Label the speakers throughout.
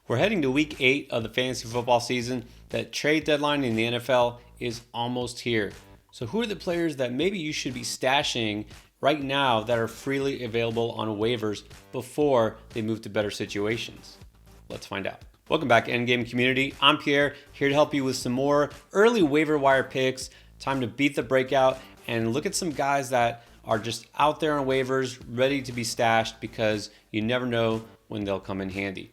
Speaker 1: We're heading to week 8 of the fantasy football season. That trade deadline in the NFL is almost here. So who are the players that maybe you should be stashing right now that are freely available on waivers before they move to better situations? Let's find out. Welcome back, Endgame community. I'm Pierre, here to help you with some more early waiver wire picks. Time to beat the breakout and look at some guys that are just out there on waivers, ready to be stashed because you never know when they'll come in handy.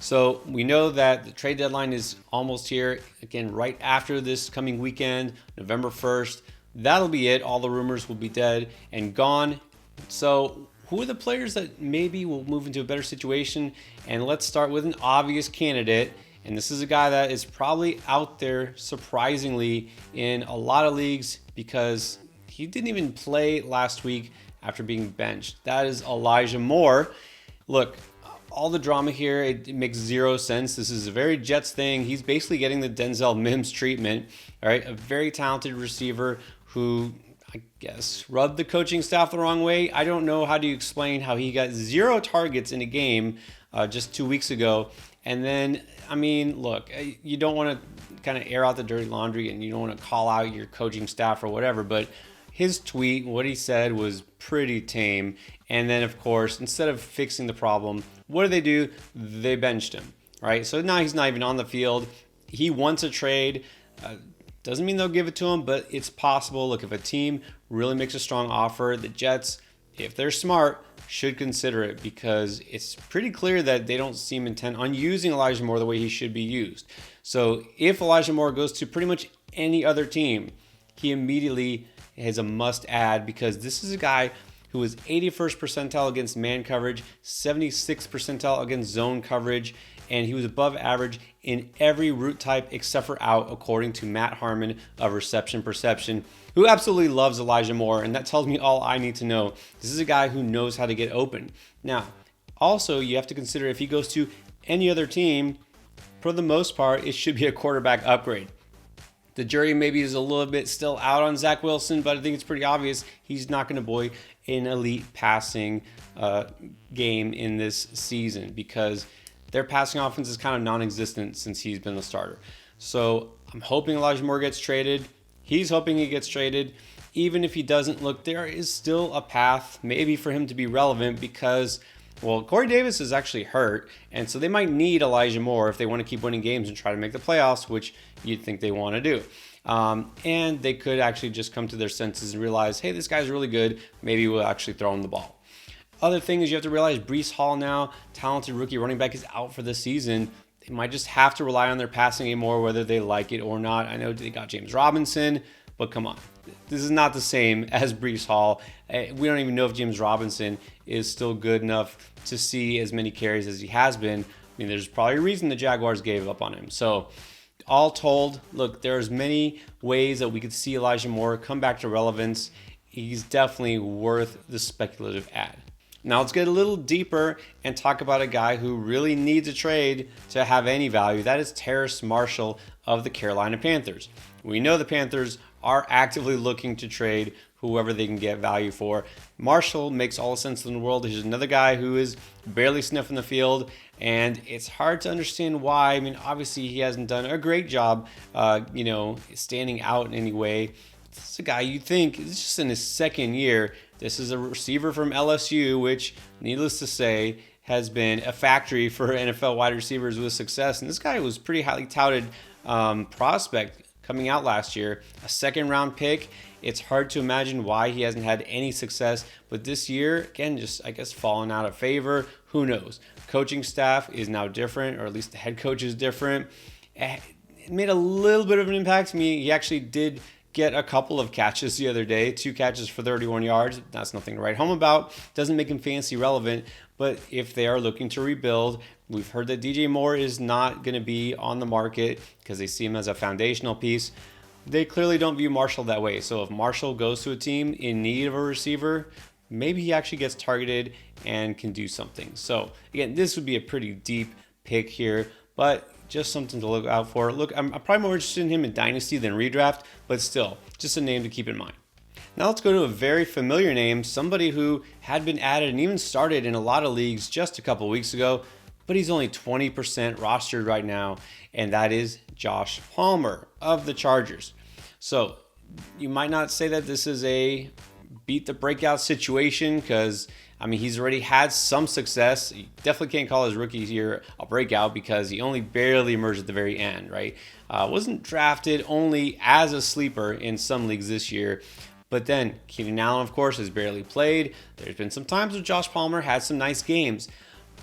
Speaker 1: So we know that the trade deadline is almost here. Again, right after this coming weekend, November 1st. That'll be it. All the rumors will be dead and gone. So who are the players that maybe will move into a better situation? And let's start with an obvious candidate. And this is a guy that is probably out there surprisingly in a lot of leagues because he didn't even play last week after being benched. That is Elijah Moore. Look, all the drama here, it makes zero sense. This is a very Jets thing. He's basically getting the Denzel Mims treatment, all right? A very talented receiver who, I guess, rubbed the coaching staff the wrong way. I don't know how do you explain how he got 0 targets in a game just 2 weeks ago. And then, I mean, look, you don't want to kind of air out the dirty laundry and you don't want to call out your coaching staff or whatever, but his tweet, what he said was pretty tame. And then, of course, instead of fixing the problem, what do? They benched him, right? So now he's not even on the field. He wants a trade. Doesn't mean they'll give it to him, but it's possible. Look, if a team really makes a strong offer, the Jets, if they're smart, should consider it because it's pretty clear that they don't seem intent on using Elijah Moore the way he should be used. So if Elijah Moore goes to pretty much any other team, he immediately is a must add because this is a guy who was 81st percentile against man coverage, 76th percentile against zone coverage, and he was above average in every route type except for out, according to Matt Harmon of Reception Perception, who absolutely loves Elijah Moore, and that tells me all I need to know. This is a guy who knows how to get open. Now, also, you have to consider if he goes to any other team, for the most part, it should be a quarterback upgrade. The jury maybe is a little bit still out on Zach Wilson, but I think it's pretty obvious he's not going to buoy an elite passing game in this season because their passing offense is kind of non-existent since he's been the starter. So I'm hoping Elijah Moore gets traded. He's hoping he gets traded. Even if he doesn't, look, there is still a path maybe for him to be relevant because, well, Corey Davis is actually hurt, and so they might need Elijah Moore if they want to keep winning games and try to make the playoffs, which you'd think they want to do. And they could actually just come to their senses and realize, hey, this guy's really good. Maybe we'll actually throw him the ball. Other thing is you have to realize Breece Hall now, talented rookie running back, is out for the season. They might just have to rely on their passing game more, whether they like it or not. I know they got James Robinson, but come on. This is not the same as Breece Hall. We don't even know if James Robinson is still good enough to see as many carries as he has been. I mean, there's probably a reason the Jaguars gave up on him. So all told, look, there's many ways that we could see Elijah Moore come back to relevance. He's definitely worth the speculative add. Now let's get a little deeper and talk about a guy who really needs a trade to have any value. That is Terrace Marshall of the Carolina Panthers. We know the Panthers are actively looking to trade whoever they can get value for. Marshall makes all the sense in the world. He's another guy who is barely sniffing the field, and it's hard to understand why. I mean, obviously he hasn't done a great job, standing out in any way. This is a guy you think is just in his second year. This is a receiver from LSU, which, needless to say, has been a factory for NFL wide receivers with success. And this guy was pretty highly touted prospect coming out last year, a second-round pick. It's hard to imagine why he hasn't had any success. But this year, again, just, I guess, fallen out of favor. Who knows? Coaching staff is now different, or at least the head coach is different. It made a little bit of an impact to me. He actually did get a couple of catches the other day, 2 catches for 31 yards. That's nothing to write home about. Doesn't make him fantasy relevant, but if they are looking to rebuild, we've heard that DJ Moore is not going to be on the market because they see him as a foundational piece. They clearly don't view Marshall that way. So if Marshall goes to a team in need of a receiver, maybe he actually gets targeted and can do something. So again, this would be a pretty deep pick here, but just something to look out for. Look, I'm probably more interested in him in Dynasty than redraft, but still, just a name to keep in mind. Now let's go to a very familiar name, somebody who had been added and even started in a lot of leagues just a couple weeks ago, but he's only 20% rostered right now, and that is Josh Palmer of the Chargers. So you might not say that this is a beat the breakout situation because, I mean, he's already had some success. You definitely can't call his rookie year a breakout because he only barely emerged at the very end, right? Wasn't drafted, only as a sleeper in some leagues this year. But then Keenan Allen, of course, has barely played. There's been some times where Josh Palmer had some nice games,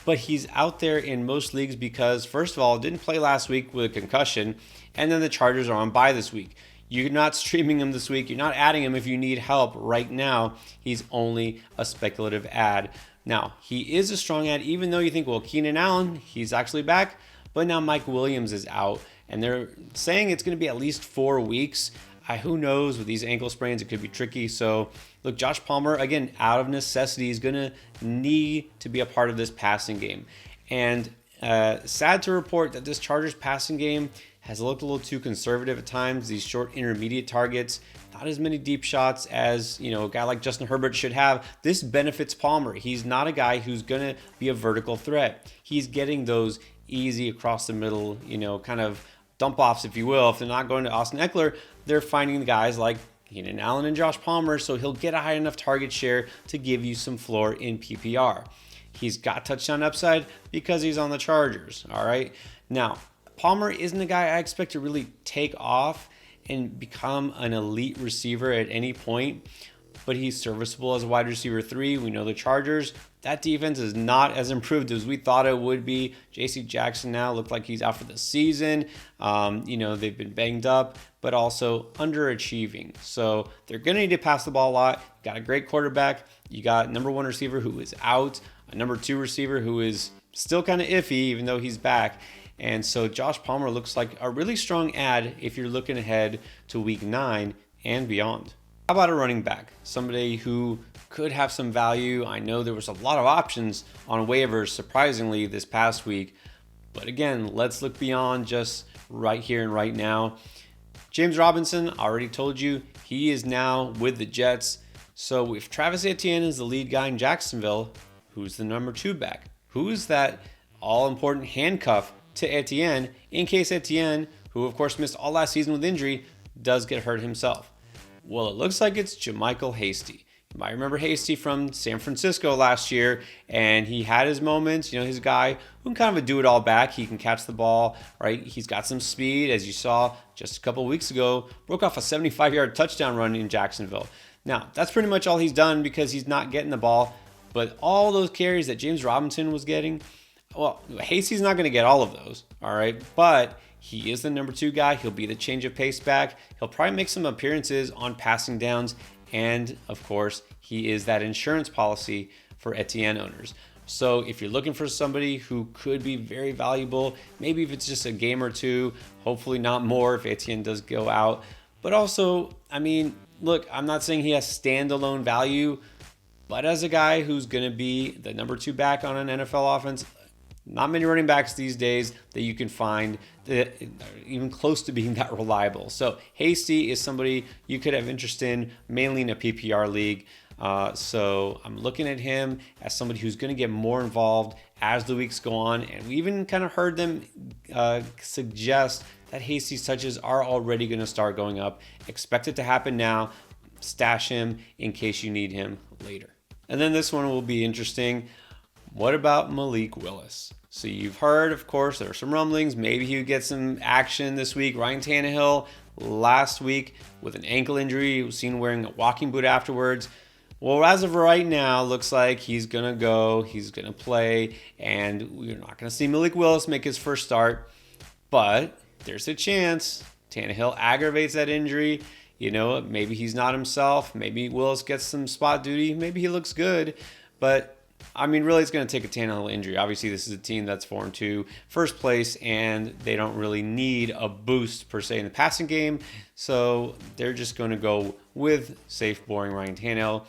Speaker 1: but he's out there in most leagues because, first of all, didn't play last week with a concussion, and then the Chargers are on bye this week. You're not streaming him this week. You're not adding him if you need help right now. He's only a speculative ad. Now, he is a strong ad, even though you think, well, Keenan Allen, he's actually back, but now Mike Williams is out, and they're saying it's going to be at least 4 weeks. Who knows, with these ankle sprains, it could be tricky. So, look, Josh Palmer, again, out of necessity, is going to need to be a part of this passing game. And sad to report that this Chargers passing game has looked a little too conservative at times. These short intermediate targets, not as many deep shots as, a guy like Justin Herbert should have. This benefits Palmer. He's not a guy who's going to be a vertical threat. He's getting those easy across the middle, kind of dump offs, if you will. If they're not going to Austin Eckler, they're finding the guys like Keenan Allen and Josh Palmer, so he'll get a high enough target share to give you some floor in PPR. He's got touchdown upside because he's on the Chargers, all right? Now, Palmer isn't a guy I expect to really take off and become an elite receiver at any point, but he's serviceable as a wide receiver 3. We know the Chargers, that defense is not as improved as we thought it would be. J.C. Jackson now looked like he's out for the season. They've been banged up, but also underachieving. So they're going to need to pass the ball a lot. You got a great quarterback. You got number 1 receiver who is out, a number 2 receiver who is still kind of iffy, even though he's back. And so Josh Palmer looks like a really strong ad if you're looking ahead to week 9 and beyond. How about a running back? Somebody who could have some value. I know there was a lot of options on waivers, surprisingly, this past week. But again, let's look beyond just right here and right now. James Robinson, I already told you, he is now with the Jets. So if Travis Etienne is the lead guy in Jacksonville, who's the number 2 back? Who is that all-important handcuff to Etienne in case Etienne, who of course missed all last season with injury, does get hurt himself? Well, it looks like it's JaMycal Hasty. You might remember Hasty from San Francisco last year, and he had his moments. He's a guy who can kind of a do-it-all back. He can catch the ball, right? He's got some speed, as you saw just a couple of weeks ago. Broke off a 75-yard touchdown run in Jacksonville. Now, that's pretty much all he's done because he's not getting the ball. But all those carries that James Robinson was getting, well, Hasty's not going to get all of those, all right? But he is the number 2 guy. He'll be the change of pace back. He'll probably make some appearances on passing downs. And, of course, he is that insurance policy for Etienne owners. So if you're looking for somebody who could be very valuable, maybe if it's just a game or 2, hopefully not more if Etienne does go out. But also, look, I'm not saying he has standalone value, but as a guy who's going to be the number 2 back on an NFL offense, not many running backs these days that you can find that are even close to being that reliable. So Hasty is somebody you could have interest in, mainly in a PPR league. So I'm looking at him as somebody who's going to get more involved as the weeks go on. And we even kind of heard them suggest that Hasty's touches are already going to start going up. Expect it to happen now. Stash him in case you need him later. And then this one will be interesting. What about Malik Willis? So you've heard, of course, there are some rumblings. Maybe he would get some action this week. Ryan Tannehill last week with an ankle injury. He was seen wearing a walking boot afterwards. Well, as of right now, looks like he's going to go. He's going to play. And we're not going to see Malik Willis make his first start. But there's a chance Tannehill aggravates that injury. Maybe he's not himself. Maybe Willis gets some spot duty. Maybe he looks good. But really, it's going to take a Tannehill injury. Obviously, this is a team that's 4-2, first place, and they don't really need a boost, per se, in the passing game. So they're just going to go with safe, boring Ryan Tannehill.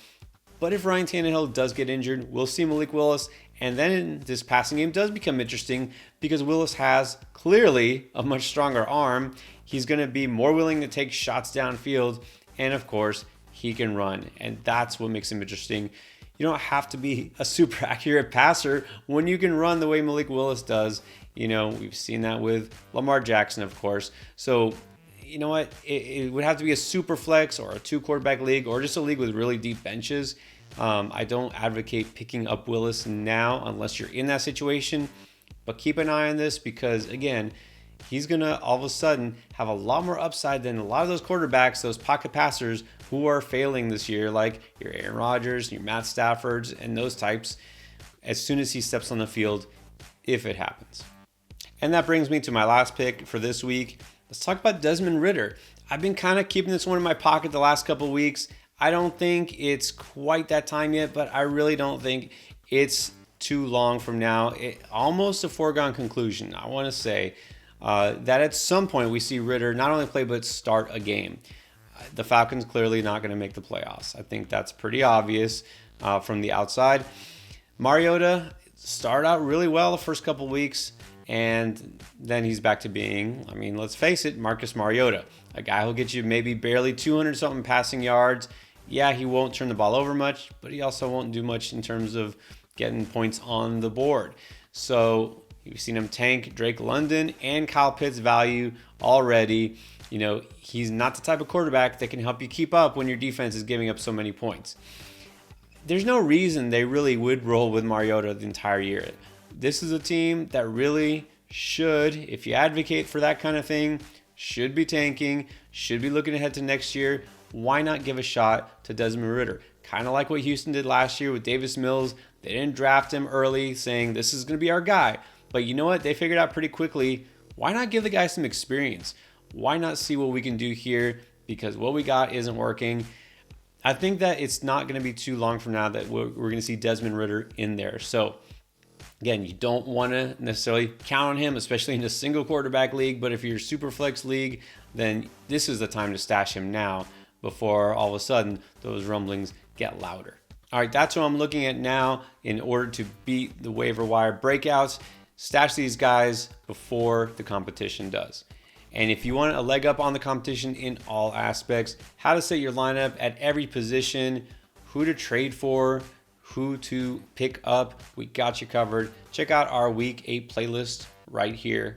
Speaker 1: But if Ryan Tannehill does get injured, we'll see Malik Willis. And then this passing game does become interesting because Willis has clearly a much stronger arm. He's going to be more willing to take shots downfield. And, of course, he can run. And that's what makes him interesting. You don't have to be a super accurate passer when you can run the way Malik Willis does. We've seen that with Lamar Jackson, of course. So, you know what? It would have to be a super flex or a 2-quarterback league or just a league with really deep benches. I don't advocate picking up Willis now unless you're in that situation. But keep an eye on this because, again, he's going to all of a sudden have a lot more upside than a lot of those quarterbacks, those pocket passers who are failing this year, like your Aaron Rodgers, your Matt Staffords, and those types, as soon as he steps on the field, if it happens. And that brings me to my last pick for this week. Let's talk about Desmond Ridder. I've been kind of keeping this one in my pocket the last couple of weeks. I don't think it's quite that time yet, but I really don't think it's too long from now. Almost a foregone conclusion, I want to say, that at some point we see Ridder not only play but start a game. The Falcons clearly not going to make the playoffs. I think that's pretty obvious from the outside. Mariota started out really well the first couple weeks, and then he's back to being, let's face it, Marcus Mariota, a guy who'll get you maybe barely 200-something passing yards. Yeah, he won't turn the ball over much, but he also won't do much in terms of getting points on the board. So you've seen him tank Drake London and Kyle Pitts' value already. He's not the type of quarterback that can help you keep up when your defense is giving up so many points. There's no reason they really would roll with Mariota the entire year. This is a team that really should, if you advocate for that kind of thing, should be tanking, should be looking ahead to next year. Why not give a shot to Desmond Ridder? Kind of like what Houston did last year with Davis Mills. They didn't draft him early saying this is going to be our guy. But you know what? They figured out pretty quickly, why not give the guy some experience? Why not see what we can do here? Because what we got isn't working. I think that it's not going to be too long from now that we're going to see Desmond Ridder in there. So, again, you don't want to necessarily count on him, especially in a single quarterback league. But if you're a super flex league, then this is the time to stash him now before all of a sudden those rumblings get louder. All right, that's what I'm looking at now in order to beat the waiver wire breakouts. Stash these guys before the competition does. And if you want a leg up on the competition in all aspects, how to set your lineup at every position, who to trade for, who to pick up, we got you covered. Check out our Week 8 playlist right here